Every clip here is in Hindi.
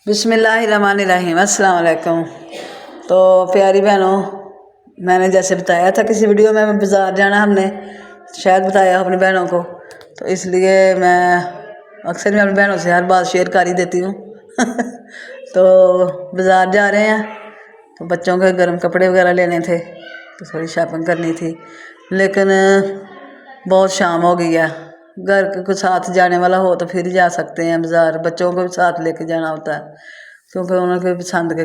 बिस्मिल्लाहिर्रहमानिर्रहीम, अस्सलाम वालेकुम। तो प्यारी बहनों, मैंने जैसे बताया था किसी वीडियो में बाज़ार जाना, हमने शायद बताया अपनी बहनों को, तो इसलिए मैं अपनी बहनों से हर बात शेयर कर ही देती हूँ। तो बाज़ार जा रहे हैं, तो बच्चों के गर्म कपड़े वगैरह लेने थे, तो थोड़ी शॉपिंग करनी थी, लेकिन बहुत शाम हो गई है। घर के साथ जाने वाला हो तो फिर ही जा सकते हैं बाज़ार, बच्चों को भी साथ लेके जाना होता है क्योंकि उन्हें पसंद के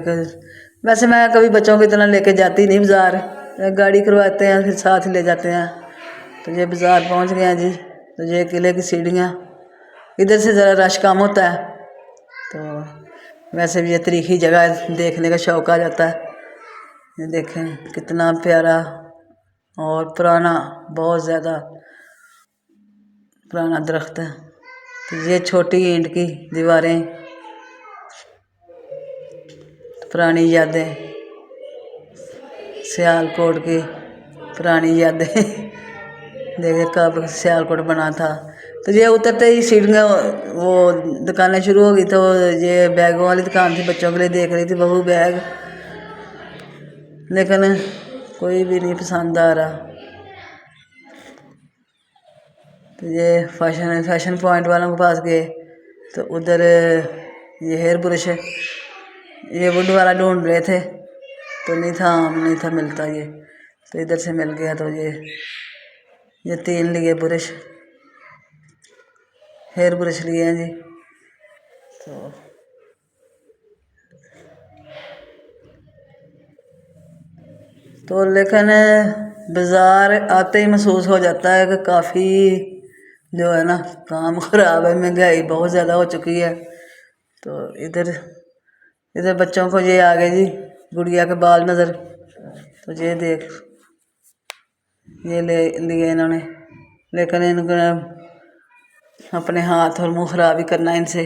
वैसे मैं कभी बच्चों को इतना लेके जाती नहीं बाज़ार, गाड़ी करवाते हैं फिर साथ ले जाते हैं। तो ये बाज़ार पहुंच गए हैं जी। तो ये किले की सीढ़ियाँ, इधर से ज़रा रश कम होता है, तो वैसे भी ये तरीखी जगह है, देखने का शौक़ आ जाता है। ये देखें कितना प्यारा और पुराना, बहुत ज़्यादा पुराना दरख्त है। तो ये छोटी ईंट की दीवारें, पुरानी यादें, सियालकोट की पुरानी यादें। देखे कब सियालकोट बना था। तो ये उतरते ही सीढ़ियाँ, वो दुकानें शुरू हो गई, तो ये बैगों वाली दुकान थी, बच्चों के लिए देख रही थी बहू बैग, लेकिन कोई भी नहीं पसंद आ रहा। तो ये फैशन पॉइंट वालों के पास गए, तो उधर ये हेयर ब्रश, ये वुड वाला ढूंढ रहे थे, तो नहीं था मिलता ये, तो इधर से मिल गया। तो ये 3 लिए ब्रश, हेयर ब्रश लिए हैं जी। तो लेकिन बाज़ार आते ही महसूस हो जाता है कि काफ़ी जो है ना काम ख़राब है, महंगाई बहुत ज़्यादा हो चुकी है। तो इधर बच्चों को ये आ गए जी गुड़िया के बाल नज़र, तो ये देख ये ले लिए इन्होंने, लेकिन इनको अपने हाथ और मुंह ख़राब ही करना इनसे।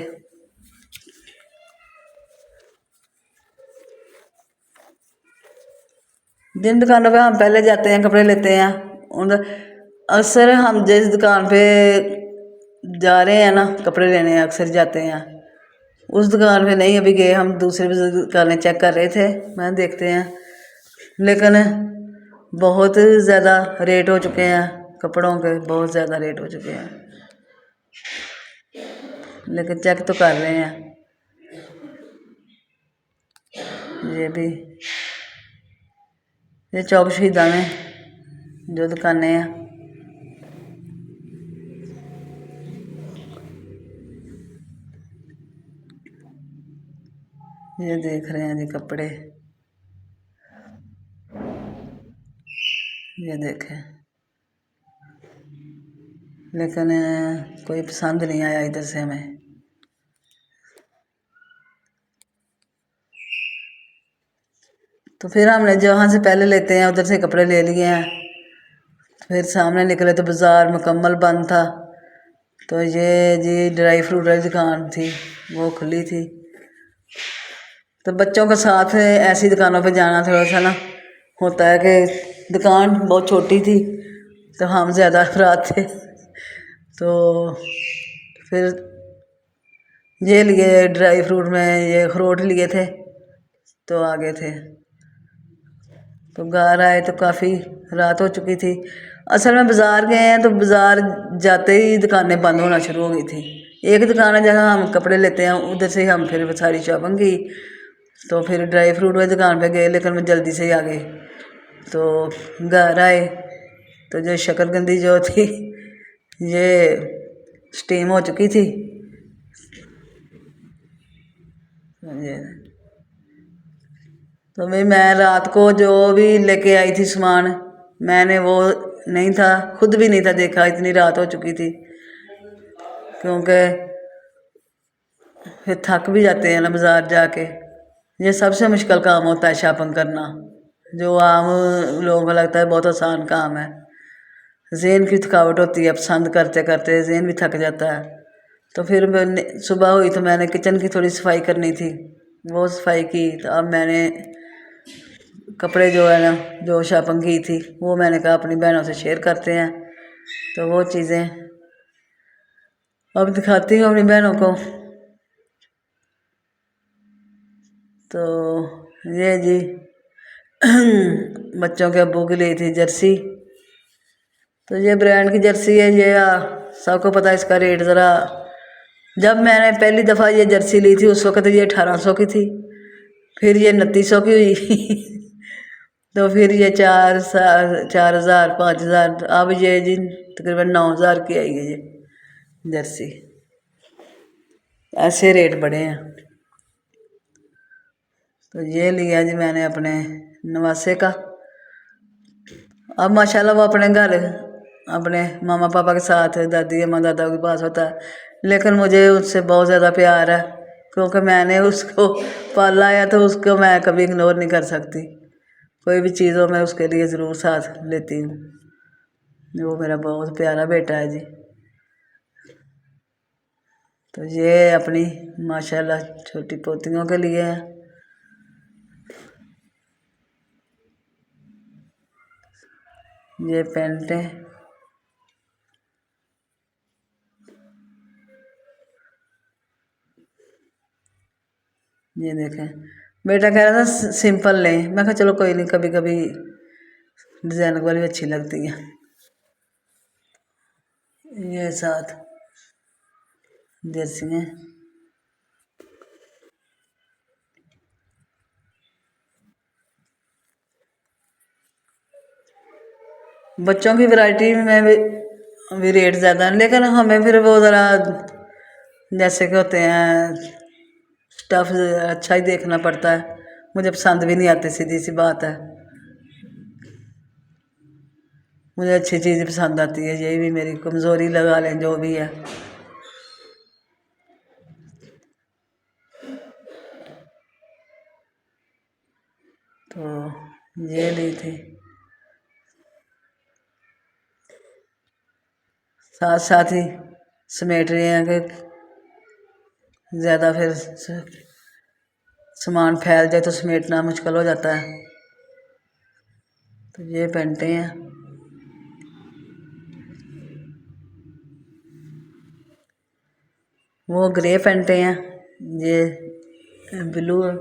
जिन दुकानों पे हम पहले जाते हैं कपड़े लेते हैं, उन अक्सर हम जिस दुकान पे जा रहे हैं ना कपड़े लेने, अक्सर जाते हैं उस दुकान पे नहीं अभी गए, हम दूसरे दुकानें चेक कर रहे थे, मैं देखते हैं, लेकिन बहुत ज़्यादा रेट हो चुके हैं कपड़ों के, बहुत ज़्यादा रेट हो चुके हैं, लेकिन चेक तो कर रहे हैं। ये चौक शहीदा में जो दुकानें हैं, ये देख रहे हैं जी कपड़े, ये देखें, लेकिन कोई पसंद नहीं आया इधर से हमें। तो फिर हमने जहाँ से पहले लेते हैं उधर से कपड़े ले लिए हैं, फिर सामने निकले तो बाज़ार मुकम्मल बंद था। तो ये जी ड्राई फ्रूट वाली दुकान थी, वो खुली थी। तो बच्चों के साथ ऐसी दुकानों पे जाना थोड़ा सा ना होता है कि दुकान बहुत छोटी थी, तो हम ज़्यादा अफराद थे, तो फिर ये लिए ड्राई फ्रूट में ये अखरोट लिए थे, तो आ गए थे। तो घर आए तो काफ़ी रात हो चुकी थी। असल में बाज़ार गए हैं तो बाज़ार जाते ही दुकानें बंद होना शुरू हो गई थी। एक दुकान है जहाँ हम कपड़े लेते हैं, उधर से हम फिर सारी शॉपिंग की, तो फिर ड्राई फ्रूट वाली दुकान पे गए, लेकिन मैं जल्दी से ही आ गई। तो घर आए तो जो शकरकंदी जो थी ये स्टीम हो चुकी थी, ये तो भाई मैं रात को जो भी लेके आई थी सामान, मैंने वो नहीं था, खुद भी नहीं था देखा, इतनी रात हो चुकी थी, क्योंकि फिर थक भी जाते हैं ना बाज़ार जाके। ये सबसे मुश्किल काम होता है शॉपिंग करना, जो आम लोगों को लगता है बहुत आसान काम है। ज़हन की थकावट होती है, पसंद करते करते ज़हन भी थक जाता है। तो फिर मैंने सुबह हुई तो मैंने किचन की थोड़ी सफाई करनी थी, वो सफाई की। तो अब मैंने कपड़े जो है ना जो शॉपिंग की थी वो मैंने कहा अपनी बहनों से शेयर करते हैं, तो वो चीज़ें अब दिखाती हूँ अपनी बहनों को। तो ये जी बच्चों के अब्बू की ली थी जर्सी। तो ये ब्रांड की जर्सी है, ये सबको पता है इसका रेट ज़रा। जब मैंने पहली दफ़ा ये जर्सी ली थी उस वक़्त ये 1800 की थी, फिर ये 2900 की हुई तो फिर ये 4,000 5,000, अब ये जी तकरीबन 9,000 की आई है ये जर्सी। ऐसे रेट बढ़े हैं। तो ये लिया जी मैंने अपने नवासे का। अब माशाल्लाह वो अपने घर अपने मामा पापा के साथ दादी अम्मा दादा के पास होता है, लेकिन मुझे उससे बहुत ज़्यादा प्यार है क्योंकि मैंने उसको पाला है, तो उसको मैं कभी इग्नोर नहीं कर सकती। कोई भी चीज़ हो मैं उसके लिए ज़रूर साथ लेती हूँ। वो मेरा बहुत प्यारा बेटा है जी। तो ये अपनी माशाल्लाह छोटी पोतियों के लिए है। ये पेंट है, ये देखें। बेटा कह रहा था सिंपल लें, मैं कहा चलो कोई नहीं, कभी कभी डिज़ाइन वाली अच्छी लगती है। ये साथ जर्सी हैं। बच्चों की वैरायटी में भी रेट ज़्यादा है, लेकिन हमें फिर वो ज़रा जैसे कि होते हैं स्टफ़ अच्छा ही देखना पड़ता है। मुझे पसंद भी नहीं आती, सीधी सी बात है। मुझे अच्छी चीज़ पसंद आती है, यही भी मेरी कमज़ोरी लगा लें जो भी है। तो ये ली थी। साथ साथ ही समेट रहे हैं कि ज़्यादा फिर सामान फैल जाए तो समेटना मुश्किल हो जाता है। तो ये पेंटें हैं। वो ग्रे पेंटें हैं, ये ब्लू है।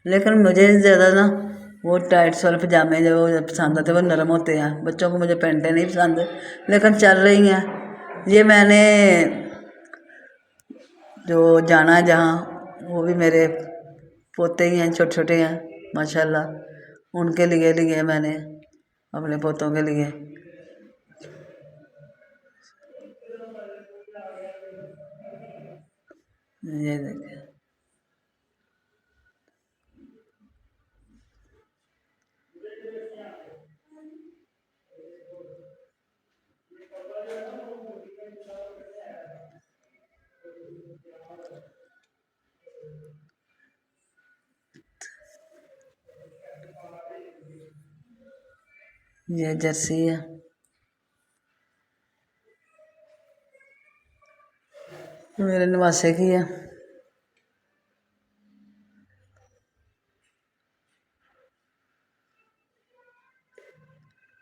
लेकिन मुझे ज़्यादा ना वो टाइट्स वाले पजामे जो पसंद आते हैं, वो नरम होते हैं। बच्चों को मुझे पेंटें नहीं पसंद, लेकिन चल रही हैं। ये मैंने जो जाना है जहाँ, वो भी मेरे पोते ही हैं, छोटे छोटे हैं माशाल्लाह। उनके लिए लिए मैंने, अपने पोतों के लिए। ये देखें। ये जर्सी है, मेरे नवासे की है।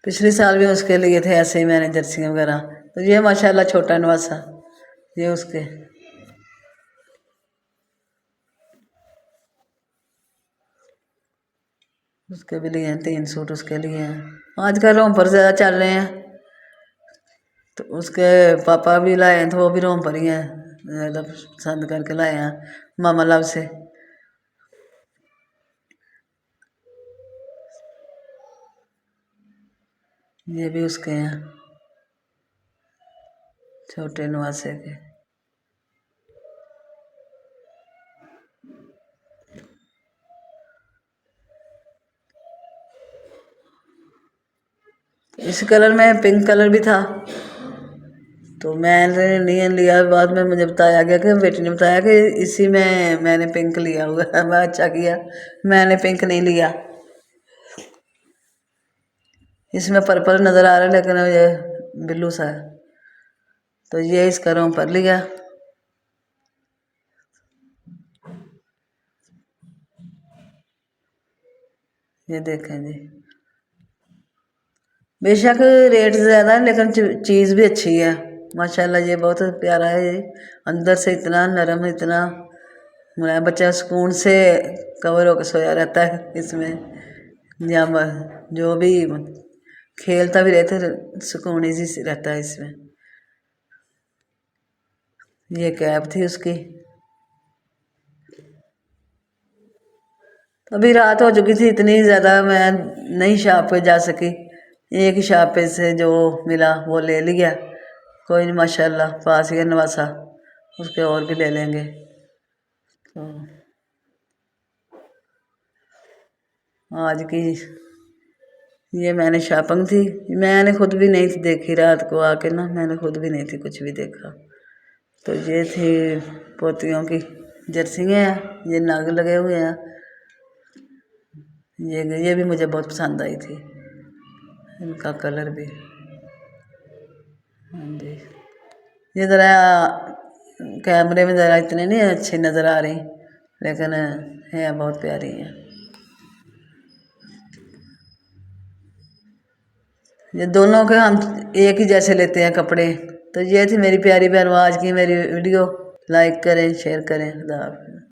पिछले साल भी उसके लिए थे ऐसे ही मैंने जर्सियाँ वगैरह। तो ये माशाल्लाह छोटा नवासा, ये उसके उसके भी लिए हैं। 3 सूट उसके लिए हैं। आजकल रोम ज़्यादा चल रहे हैं, तो उसके पापा भी लाए हैं, तो वो भी रोम ही हैं, ज़्यादा पसंद करके लाए हैं मामा लव से। ये भी उसके हैं, छोटे नवासे के। इस कलर में पिंक कलर भी था, तो मैंने नहीं लिया। बाद में मुझे बताया गया कि बेटी ने बताया कि इसी में मैंने पिंक लिया हुआ है। मैं अच्छा किया, मैंने पिंक नहीं लिया। इसमें पर्पल नज़र आ रहा है, लेकिन ये ब्लू सा है। तो ये इसका रोम पर लिया। ये देखें जी, बेशक रेट ज़्यादा है, लेकिन चीज़ भी अच्छी है माशाल्लाह। ये बहुत प्यारा है, ये अंदर से इतना नरम, इतना मेरा बच्चा सुकून से कवर होकर सोया रहता है इसमें, या जो भी खेलता भी रहता सुकून इजी से रहता है इसमें। ये कैब थी उसकी। अभी रात हो चुकी थी, इतनी ज़्यादा मैं नहीं शॉप पे जा सकी, एक ही शॉप पे से जो मिला वो ले लिया। कोई नहीं, माशाल्लाह पास ही है नवासा, उसके और भी ले लेंगे। तो आज की ये मैंने शॉपिंग थी, मैंने खुद भी नहीं थी देखी रात को आके ना, मैंने खुद भी नहीं थी कुछ भी देखा। तो ये थी पोतियों की जर्सियाँ हैं, ये नग लगे हुए हैं, ये भी मुझे बहुत पसंद आई थी, इनका कलर भी। हाँ जी, ये ज़रा कैमरे में ज़रा इतने नहीं अच्छी नज़र आ रही, लेकिन है बहुत प्यारी है। ये दोनों के हम एक ही जैसे लेते हैं कपड़े। तो ये थी मेरी प्यारी बहनों आज की मेरी वीडियो, लाइक करें शेयर करें। खुदा हाफ़िज़।